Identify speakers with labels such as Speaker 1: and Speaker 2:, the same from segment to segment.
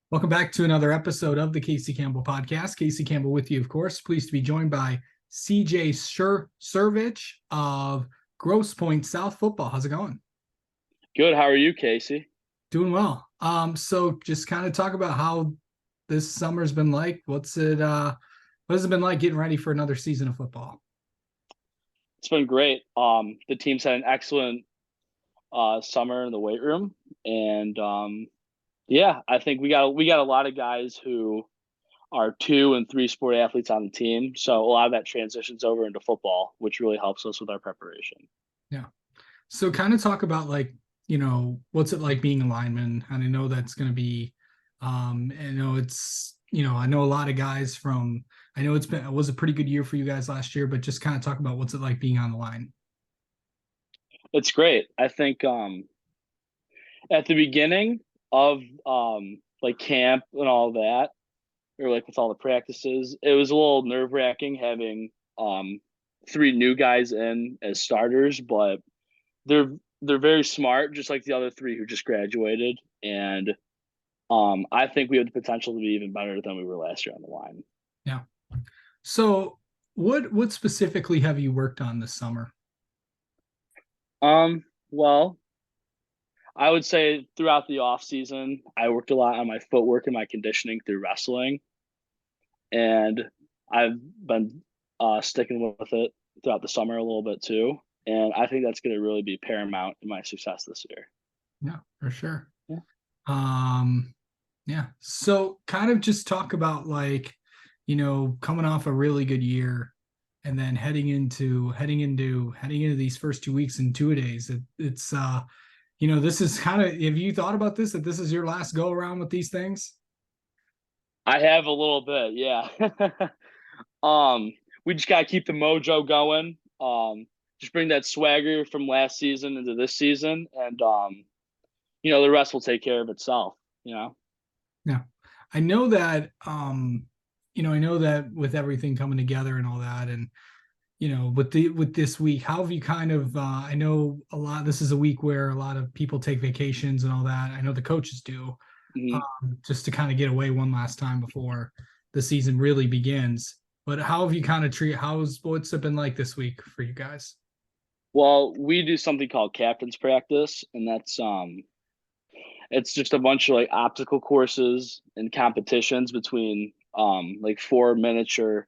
Speaker 1: Welcome back to another episode of the Casey Campbell Podcast. Casey Campbell with you, of course. Pleased to be joined by CJ Schervish of Grosse, Pointe, South Football. How's it going?
Speaker 2: Good. How are you, Casey?
Speaker 1: Doing well. So just kind of talk about how this summer's been like. What has it been like getting ready for another season of football?
Speaker 2: It's been great. The team's had an excellent summer in the weight room, and yeah, I think we got a lot of guys who are 2 and 3 sport athletes on the team. So a lot of that transitions over into football, which really helps us with our preparation.
Speaker 1: Yeah. So kind of talk about what's it like being a lineman? And I know that's going to be, I know I know a lot of guys I know it was a pretty good year for you guys last year, but just kind of talk about what's it like being on the line.
Speaker 2: It's great. I think at the beginning of like camp and all that, or like with all the practices, it was a little nerve wracking having three new guys in as starters, but they're they're very smart, just like the other three who just graduated, and I think we have the potential to be even better than we were last year on the line.
Speaker 1: Yeah. So what specifically have you worked on this summer?
Speaker 2: Well, I would say throughout the off season, I worked a lot on my footwork and my conditioning through wrestling, and I've been sticking with it throughout the summer a little bit too. And I think that's going to really be paramount in my success this year.
Speaker 1: Yeah, for sure.
Speaker 2: Yeah.
Speaker 1: Um, yeah. So kind of just talk about coming off a really good year and then heading into these first 2 weeks and 2 days. This is kind of, have you thought about this, that this is your last go around with these things?
Speaker 2: I have a little bit, yeah. um, we just gotta keep the mojo going. Just bring that swagger from last season into this season, and the rest will take care of itself. You know.
Speaker 1: Yeah. I know that, I know that with everything coming together and all that, and with this week, how have you kind of I know a lot, this is a week where a lot of people take vacations and all that. I know the coaches do,
Speaker 2: hmm
Speaker 1: just to kind of get away one last time before the season really begins. But how have you kind of what's it been like this week for you guys?
Speaker 2: Well, we do something called captain's practice, and that's it's just a bunch of like obstacle courses and competitions between like four miniature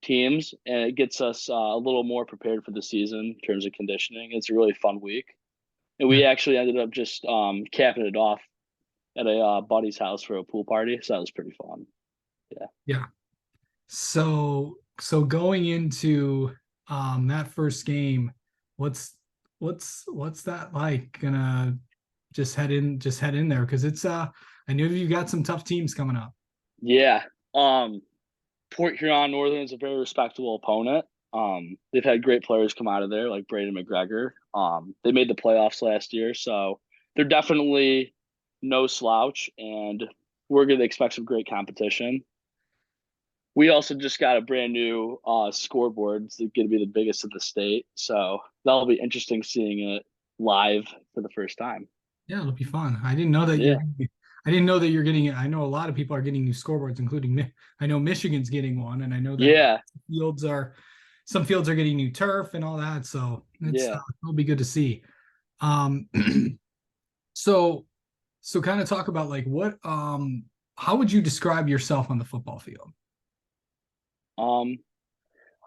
Speaker 2: teams, and it gets us a little more prepared for the season in terms of conditioning. It's a really fun week, and
Speaker 1: Yeah.
Speaker 2: we actually ended up just capping it off at a buddy's house for a pool party, so that was pretty fun. Yeah.
Speaker 1: Yeah. So going into that first game, what's what's that like? Gonna just head in there because it's I know you got some tough teams coming up.
Speaker 2: Yeah. Port Huron Northern is a very respectable opponent. They've had great players come out of there, like Braden McGregor. They made the playoffs last year, so they're definitely no slouch, and we're going to expect some great competition. We also just got a brand new scoreboard. It's going to be the biggest in the state, so that'll be interesting seeing it live for the first time.
Speaker 1: Yeah, it'll be fun. I didn't know that
Speaker 2: Yeah,
Speaker 1: you're getting it. I know a lot of people are getting new scoreboards, including I know Michigan's getting one, and I know that
Speaker 2: yeah,
Speaker 1: fields are some fields are getting new turf and all that. So
Speaker 2: yeah.
Speaker 1: it'll be good to see. Um, so kind of talk about like how would you describe yourself on the football field?
Speaker 2: Um,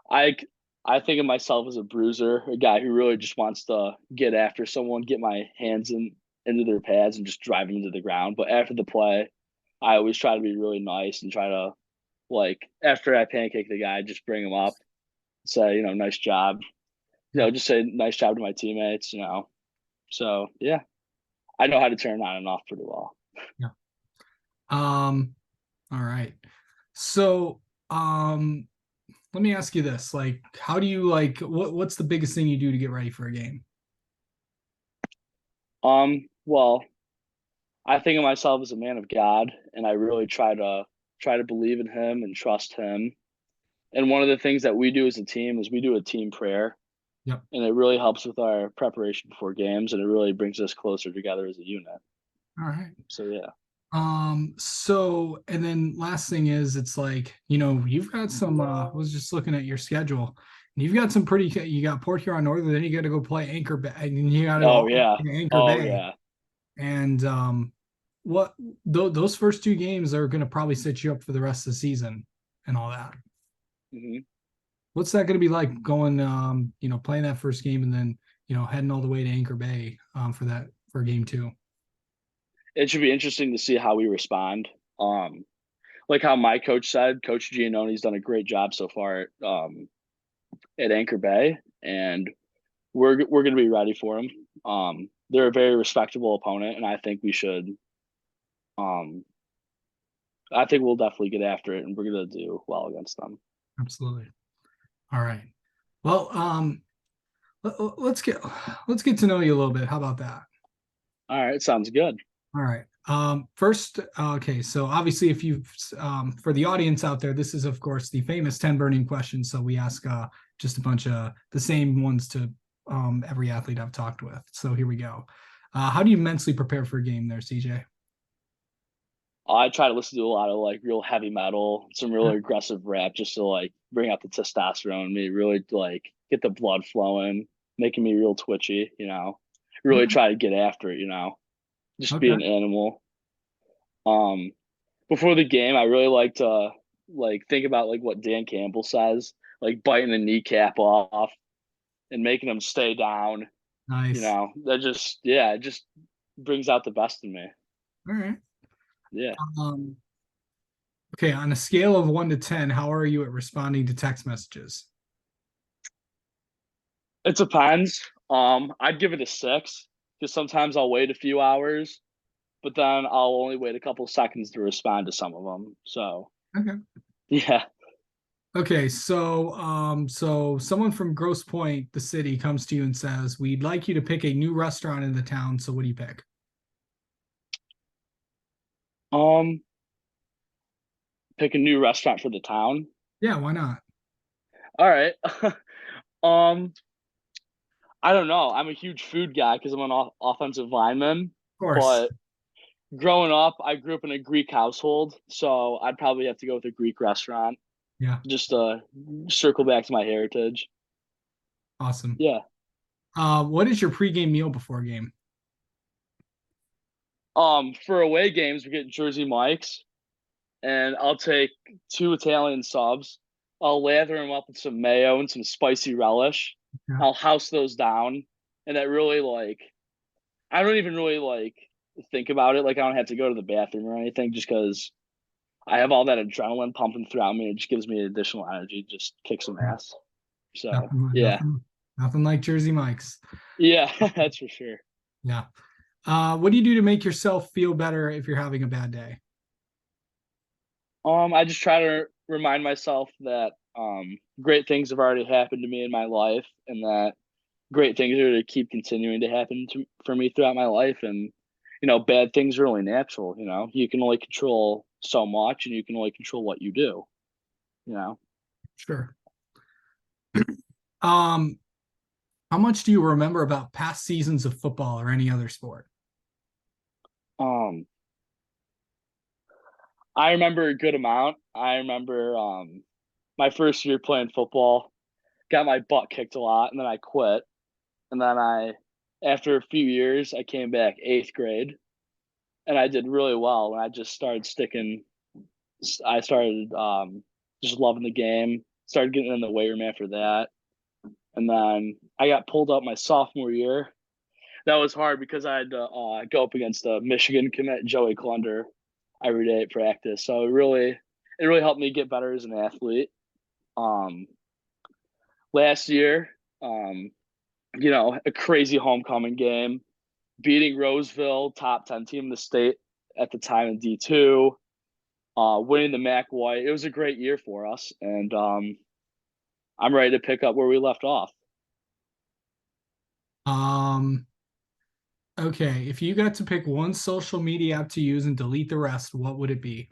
Speaker 2: I I think of myself as a bruiser, a guy who really just wants to get after someone, get my hands into their pads and just drive them into the ground. But after the play, I always try to be really nice and try to like after I pancake the guy, just bring him up, say, nice job.
Speaker 1: Yeah,
Speaker 2: Just say nice job to my teammates. So yeah, I know how to turn on and off pretty well.
Speaker 1: yeah. Um, all right. So, let me ask you this: like, how do you what's the biggest thing you do to get ready for a game?
Speaker 2: Well, I think of myself as a man of God, and I really try to believe in him and trust him. And one of the things that we do as a team is we do a team prayer,
Speaker 1: Yep.
Speaker 2: and it really helps with our preparation before games, and it really brings us closer together as a unit.
Speaker 1: All right.
Speaker 2: So yeah.
Speaker 1: So and then last thing is it's like, you know, you've got some I was just looking at your schedule and you've got some pretty you got Port Huron Northern, then you got to go play Anchor Bay and you got to go
Speaker 2: Oh
Speaker 1: all the
Speaker 2: yeah.
Speaker 1: way to Anchor
Speaker 2: Oh
Speaker 1: Bay.
Speaker 2: yeah.
Speaker 1: And what those first two games are going to probably set you up for the rest of the season and all that.
Speaker 2: Hmm.
Speaker 1: What's that going to be like going you know, playing that first game and then, you know, heading all the way to Anchor Bay for that for game two?
Speaker 2: It should be interesting to see how we respond. Um, like how my coach said, Coach Giannoni's done a great job so far at Anchor Bay, and we're going to be ready for them. They're a very respectable opponent, and Um, I think we'll definitely get after it, and we're going to do well against them.
Speaker 1: Absolutely. All right. Well, let's get to know you a little bit. How about that?
Speaker 2: All right, sounds good.
Speaker 1: All right. First, okay. So obviously, if you've for the audience out there, this is of course the famous 10 burning questions. So we ask just a bunch of the same ones to every athlete I've talked with. So here we go. How do you mentally prepare for a game there, CJ?
Speaker 2: I try to listen to a lot of like real heavy metal, some really aggressive rap, just to like bring out the testosterone in me, really like get the blood flowing, making me real twitchy. Really
Speaker 1: Okay.
Speaker 2: try to get after it. Just be
Speaker 1: Okay.
Speaker 2: an animal. Um, Before the game, I really like to like think about like what Dan Campbell says, like biting the kneecap off and making them stay down.
Speaker 1: Nice.
Speaker 2: That just yeah, it just brings out the best in me.
Speaker 1: All right.
Speaker 2: Yeah,
Speaker 1: Um, okay. On a scale of 1 to 10, how are you at responding to text messages?
Speaker 2: it depends. I'd give it a 6 because sometimes I'll wait a few hours, but then I'll only wait a couple seconds to respond to some of them. So
Speaker 1: Okay.
Speaker 2: yeah.
Speaker 1: Okay, so someone from Grosse Pointe, the city, comes to you and says, "We'd like you to pick a new restaurant in the town." So what do you pick?
Speaker 2: Um, Pick a new restaurant for the town.
Speaker 1: Yeah, why not? Of
Speaker 2: All right. um, I don't know. I'm a huge food guy because I'm an offensive lineman.
Speaker 1: course.
Speaker 2: But growing up, I grew up in a Greek household, so I'd probably have to go with a Greek restaurant
Speaker 1: Yeah,
Speaker 2: just to circle back to my heritage.
Speaker 1: awesome.
Speaker 2: Yeah.
Speaker 1: What is your pregame meal before game?
Speaker 2: For away games, we get Jersey Mike's, and I'll take two Italian subs. I'll lather them up with some mayo and some spicy relish.
Speaker 1: Yeah,
Speaker 2: I'll house those down, and that really like I don't even really like think about it. Like I don't have to go to the bathroom or anything, just because I have all that adrenaline pumping throughout me. It just gives me additional energy, just kick some
Speaker 1: yeah.
Speaker 2: ass. So
Speaker 1: Nothing,
Speaker 2: yeah,
Speaker 1: nothing like Jersey Mike's.
Speaker 2: yeah, that's for sure.
Speaker 1: Yeah. What do you do to make yourself feel better if you're having a bad day?
Speaker 2: I just try to remind myself that great things have already happened to me in my life, and that great things are to keep continuing to happen for me throughout my life. And bad things are really natural. You can only control so much, and you can only control what you do. You know,
Speaker 1: Sure. Um, how much do you remember about past seasons of football or any other sport?
Speaker 2: um, I remember a good amount. I remember my first year playing football, got my butt kicked a lot, and then I quit. And then after a few years, I came back 8th grade, and I did really well. And I just started sticking. I started just loving the game. Started getting in the weight room after that, and then I got pulled up my sophomore year. That was hard because I had to go up against a Michigan commit, Joey Clunder, every day at practice. So it really helped me get better as an athlete. Um, Last year, um, a crazy homecoming game, beating Roseville, top 10 team in the state at the time in D2, winning the MAC White. It was a great year for us, and I'm ready to pick up where we left off.
Speaker 1: Um, okay, if you got to pick one social media app to use and delete the rest, what would it be?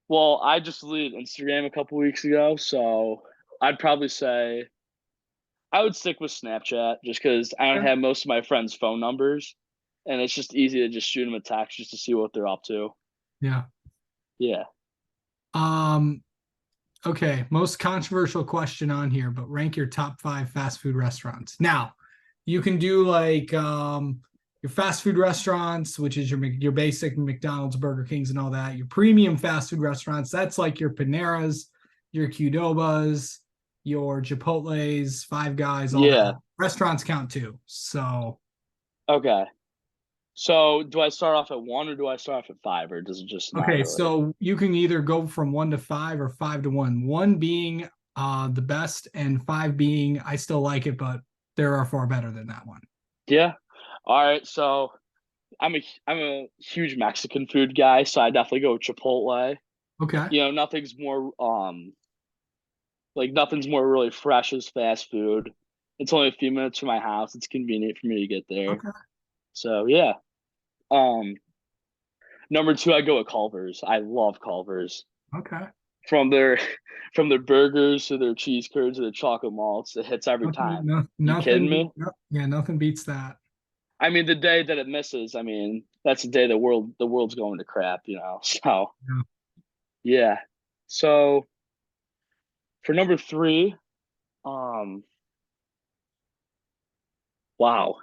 Speaker 2: Well, I just deleted Instagram a couple weeks ago, so I'd probably say I would stick with Snapchat just because I don't
Speaker 1: Okay.
Speaker 2: have most of my friends' phone numbers. and it's just easy to just shoot them a text just to see what they're up to.
Speaker 1: Yeah.
Speaker 2: Yeah.
Speaker 1: Um, okay, most controversial question on here, but rank your top 5 fast food restaurants. Now, you can do like your fast food restaurants, which is your basic McDonald's, Burger Kings, and all that. Your premium fast food restaurants, that's like your Paneras, your Qdobas, your Chipotle's, Five Guys, all
Speaker 2: Yeah.
Speaker 1: that. Restaurants count too. So
Speaker 2: Okay. So do I start off at 1 or do I start off at 5, or does it just not
Speaker 1: okay,
Speaker 2: really?
Speaker 1: so you can either go from 1 to 5 or 5 to 1. 1 being the best, and 5 being I still like it, but there are far better than that one.
Speaker 2: Yeah. All right. So I'm a huge Mexican food guy, so I definitely go with Chipotle.
Speaker 1: Okay.
Speaker 2: Nothing's more nothing's more really fresh as fast food. It's only a few minutes from my house. It's convenient for me to get there.
Speaker 1: Okay.
Speaker 2: So yeah. Um Number 2, I go with Culver's. I love Culver's.
Speaker 1: Okay.
Speaker 2: From their from their burgers to their cheese curds to their chocolate malts, it hits every
Speaker 1: Nothing,
Speaker 2: time.
Speaker 1: no,
Speaker 2: You kidding me?
Speaker 1: yeah, nothing beats that.
Speaker 2: I mean, the day that it misses, I mean, that's the day the world's going to crap. So
Speaker 1: Yeah.
Speaker 2: yeah. So for number 3, um, wow,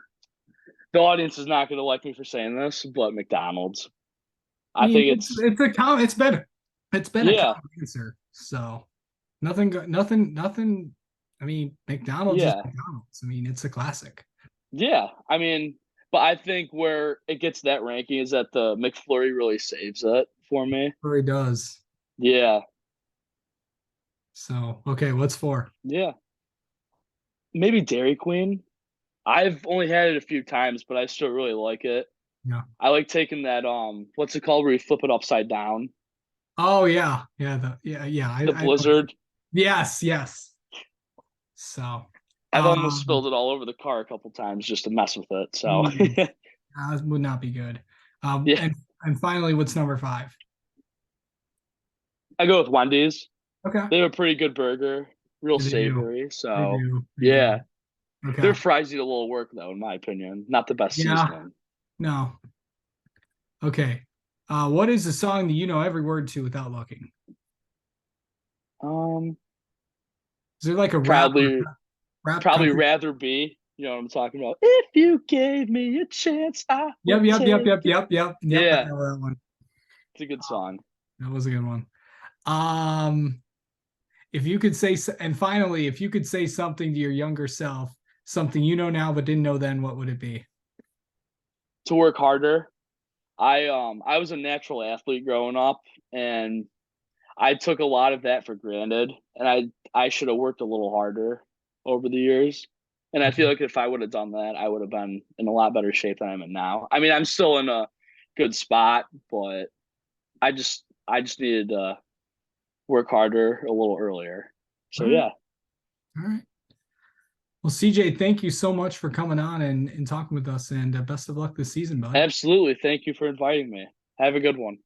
Speaker 2: the audience is not going to like me for saying this, but McDonald's.
Speaker 1: I
Speaker 2: I
Speaker 1: mean,
Speaker 2: think it's
Speaker 1: it's been a
Speaker 2: yeah,
Speaker 1: common answer. So nothing. I mean, McDonald's is
Speaker 2: yeah,
Speaker 1: McDonald's. I mean, it's a classic.
Speaker 2: yeah. I mean, but I think where it gets that ranking is that the McFlurry really saves it for me.
Speaker 1: It really does.
Speaker 2: Yeah,
Speaker 1: So okay, what's 4?
Speaker 2: yeah. Maybe Dairy Queen. I've only had it a few times, but I still really like it.
Speaker 1: Yeah.
Speaker 2: I like taking that what's it called where you flip it upside down?
Speaker 1: Oh yeah, yeah, yeah.
Speaker 2: The
Speaker 1: I know.
Speaker 2: Blizzard.
Speaker 1: Yes, yes. So,
Speaker 2: I've almost
Speaker 1: um,
Speaker 2: spilled it all over the car a couple times just to mess with it. So
Speaker 1: that would not be good.
Speaker 2: yeah,
Speaker 1: And finally, what's number 5?
Speaker 2: I go with Wendy's.
Speaker 1: Okay.
Speaker 2: They have a pretty good burger, real
Speaker 1: Yeah, they do.
Speaker 2: savory.
Speaker 1: They
Speaker 2: So
Speaker 1: do. They do.
Speaker 2: yeah,
Speaker 1: Okay.
Speaker 2: their fries need a little work though, in my opinion. Not the best
Speaker 1: Yeah.
Speaker 2: seasoning.
Speaker 1: No. Okay. What is the song that you know every word to without looking?
Speaker 2: Um,
Speaker 1: Is there like a
Speaker 2: proudly,
Speaker 1: rap
Speaker 2: probably
Speaker 1: country?
Speaker 2: rather be. You know what I'm talking about? If you gave me a chance, I
Speaker 1: Yep,
Speaker 2: would
Speaker 1: yep, yep,
Speaker 2: take
Speaker 1: yep,
Speaker 2: it.
Speaker 1: yep, yep, yep. I
Speaker 2: Yeah,
Speaker 1: know that one.
Speaker 2: it's a good song.
Speaker 1: That was a good one. Um, if you could say, and finally, if you could say something to your younger self, something you know now but didn't know then, what would it be?
Speaker 2: To work harder. I was a natural athlete growing up, and I took a lot of that for granted, and I should have worked a little harder over the years. And I feel like if I would have done that, I would have been in a lot better shape than I'm in now. I mean, I'm still in a good spot, but I just needed to work harder a little earlier.
Speaker 1: All
Speaker 2: So
Speaker 1: right.
Speaker 2: yeah,
Speaker 1: All right. Well, CJ, thank you so much for coming on and talking with us, and best of luck this season, bud.
Speaker 2: absolutely. Thank you for inviting me. Have a good one.